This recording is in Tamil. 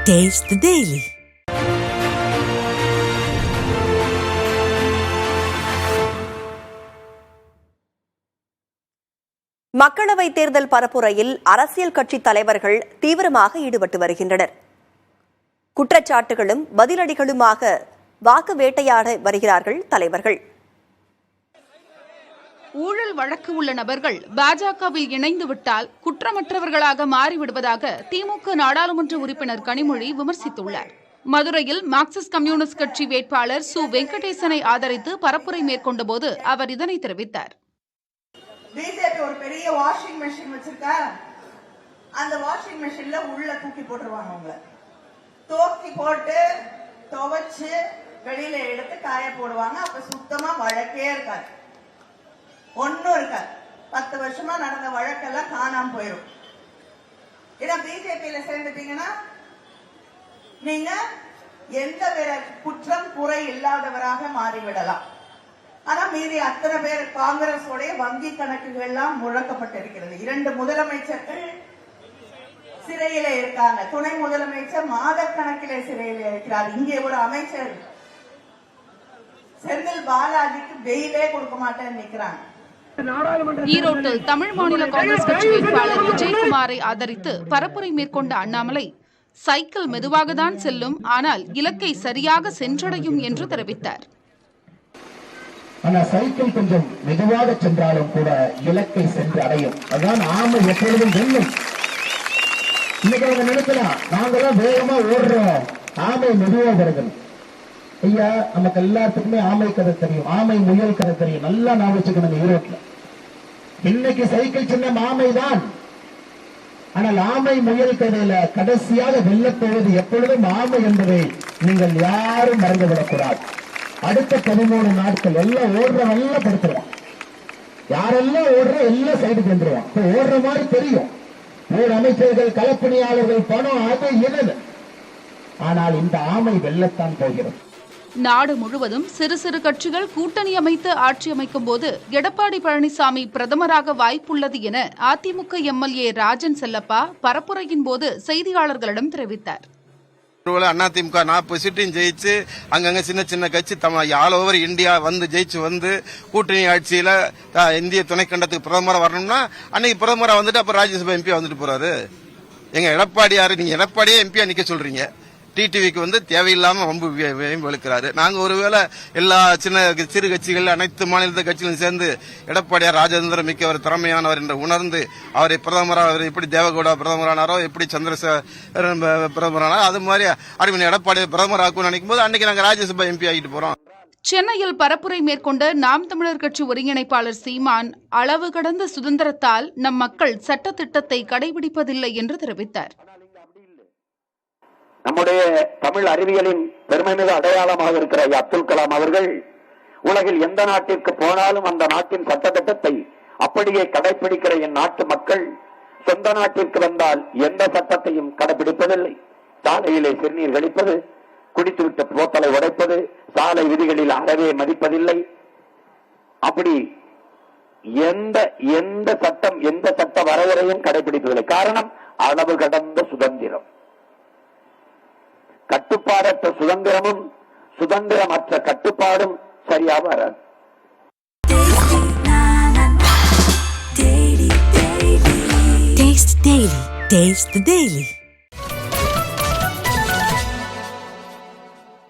Taste the Daily. மக்களவை தேர்தல் பரப்புரையில் அரசியல் கட்சி தலைவர்கள் தீவிரமாக ஈடுபட்டு வருகின்றனர். குற்றச்சாட்டுகளும் பதிலடிகளுமாக வாக்கு வேட்டையாட வருகிறார்கள் தலைவர்கள். ஊழல் வழக்கு உள்ள நபர்கள் பாஜகவில் இணைந்துவிட்டால் குற்றமற்றவர்களாக மாறிவிடுவதாக திமுக நாடாளுமன்ற உறுப்பினர் கனிமொழி விமர்சித்துள்ளார். மதுரையில் மார்க்சிஸ்ட் கம்யூனிஸ்ட் கட்சி வேட்பாளர் சு வெங்கடேசனை ஆதரித்து பரப்புரை மேற்கொண்ட போது அவர் இதனை தெரிவித்தார். பிஜேபி ஒரு பெரிய வாஷிங் மெஷின் வச்சிருக்கா, அந்த வாஷிங் மெஷின்ல உள்ள தூக்கி போட்டுருவாங்க. உங்களை தூக்கி போட்டு துவைச்சு வெளியில எடுத்து காய போடுவாங்க. அப்ப சுத்தமா வழக்கே இருக்காது, ஒன்னும் இருக்காது. 10 வருஷமா நடந்த வழக்கெல்லாம் காணாம போயிடும். ஏன்னா பிஜேபியில சேர்ந்துட்டீங்கன்னா நீங்க எந்த குற்றம் குறை இல்லாதவராக மாறிவிடலாம். ஆனா மீதி அத்தனை பேர் காங்கிரஸ் உடைய வங்கி கணக்குகள் எல்லாம் முழக்கப்பட்டிருக்கிறது. 2 முதலமைச்சர்கள் சிறையில இருக்காங்க. துணை முதலமைச்சர் மாத கணக்கிலே சிறையில இருக்கிறார். இங்கே ஒரு அமைச்சர் செந்தில் பாலாஜிக்கு பெயிலே கொடுக்க மாட்டேன்னு நிக்கிறாங்க. ஈரோட்டில் தமிழ் மாநில காங்கிரஸ் கட்சி வேட்பாளர் விஜயகுமாரை ஆதரித்து பரப்புரை மேற்கொண்ட அண்ணாமலை, சைக்கிள் மெதுவாக தான் செல்லும், ஆனால் இலக்கை சரியாக சென்றடையும் என்று தெரிவித்தார். ஆனா சைக்கிள் கொஞ்சம் மெதுவாக சென்றாலும் கூட இலக்கை சென்று அடையும். அதான் ஆமை எப்பொழுதும் வெல்லும். இன்னைக்கு அவங்க நினைக்கலாம், நாங்களாம் வேகமா ஓடுறோம், ஆமை மெதுவா வருது. ஐயா, நமக்கு எல்லாத்துக்குமே ஆமை கதை தெரியும், ஆமை முயல் கதை தெரியும். நல்லா நான் வச்சுக்கணும். ஈரோட்ல இன்னைக்கு சைக்கிள் சின்னம் ஆமை தான். ஆனால் ஆமை முயல் கதையில கடைசியாக வெல்லப்போவது எப்பொழுதும் ஆமை என்பதை நீங்கள் யாரும் மறந்துவிடக்கூடாது. அடுத்த 13 நாட்கள் எல்லாம் ஓடுறவெல்லாம் படுத்துருவான். யாரெல்லாம் ஓடுற எல்லாம் சைடு வந்துருவான். ஓடுற மாதிரி தெரியும். ஊர் அமைச்சர்கள், களப்பணியாளர்கள், பணம், அது இது. ஆனால் இந்த ஆமை வெல்லத்தான் போகிறது. நாடு முழுவதும் சிறு சிறு கட்சிகள் கூட்டணி அமைத்து ஆட்சி அமைக்கும் போது எடப்பாடி பழனிசாமி பிரதமராக வாய்ப்புள்ளது என அதிமுக எம்எல்ஏ ராஜன் செல்லப்பா பரப்புரையின் போது செய்தியாளர்களிடம் தெரிவித்தார். அதிமுக 40 சீட்டையும் ஜெயிச்சு அங்கங்க சின்ன சின்ன கட்சி ஆல் ஓவர் இந்தியா வந்து ஜெயிச்சு வந்து கூட்டணி ஆட்சியில இந்திய துணைக்கண்டத்துக்கு பிரதமரா வரணும்னா அன்னைக்கு பிரதமரா வந்துட்டு அப்புறம் ராஜ்யசபா எம்பியா வந்துட்டு போறாரு. எங்க எடப்பாடியாரு, நீங்க எடப்பாடியே எம்பியா நிக்க சொல்றீங்க. டிடிவிக்கு வந்து தேவையில்லாம ரொம்ப வெளுக்கிறாரு. நாங்க ஒருவேளை எல்லா சிறு கட்சிகள், அனைத்து மாநில கட்சிகளும் சேர்ந்து எடப்பாடியார் ராஜேந்திர மிக்கவர், திறமையானவர் என்று உணர்ந்து அவரை பிரதமராக, எப்படி தேவகவுடா பிரதமரானாரோ, எப்படி சந்திரசேகரன் பிரதமரானாரோ, அது மாதிரி அரவிந்த் எடப்பாடி பிரதமராக்கும் நினைக்கும் போது அன்னைக்கு நாங்க ராஜ்யசபா எம்பி ஆகிட்டு போறோம். சென்னையில் பரப்புரை மேற்கொண்ட நாம் தமிழர் கட்சி ஒருங்கிணைப்பாளர் சீமான், அளவு கடந்த சுதந்திரத்தால் நம் மக்கள் சட்டத்திட்டத்தை கடைபிடிப்பதில்லை என்று தெரிவித்தார். நம்முடைய தமிழ் அறிவியலின் பெருமைமிகு அடையாளமாக இருக்கிற அப்துல் கலாம் அவர்கள் உலகில் எந்த நாட்டிற்கு போனாலும் அந்த நாட்டின் சட்டத்திட்டத்தை அப்படியே கடைபிடிக்கிற என் நாட்டு மக்கள் சொந்த நாட்டிற்கு வந்தால் எந்த சட்டத்தையும் கடைபிடிப்பதில்லை. சாலையிலே சிறுநீர் கழிப்பது, குடித்துவிட்டு போத்தலை உடைப்பது, சாலை விதிகளில் அறவே மதிப்பதில்லை. அப்படி எந்த சட்டம், எந்த சட்ட வரையறையும் கடைபிடிப்பதில்லை. காரணம், அளவு கடந்த சுதந்திரம். கட்டுப்பாடற்ற சுதந்திரமும் சுதந்திரமற்ற கட்டுப்பாடும் சரியா வராது. Taste the Daily.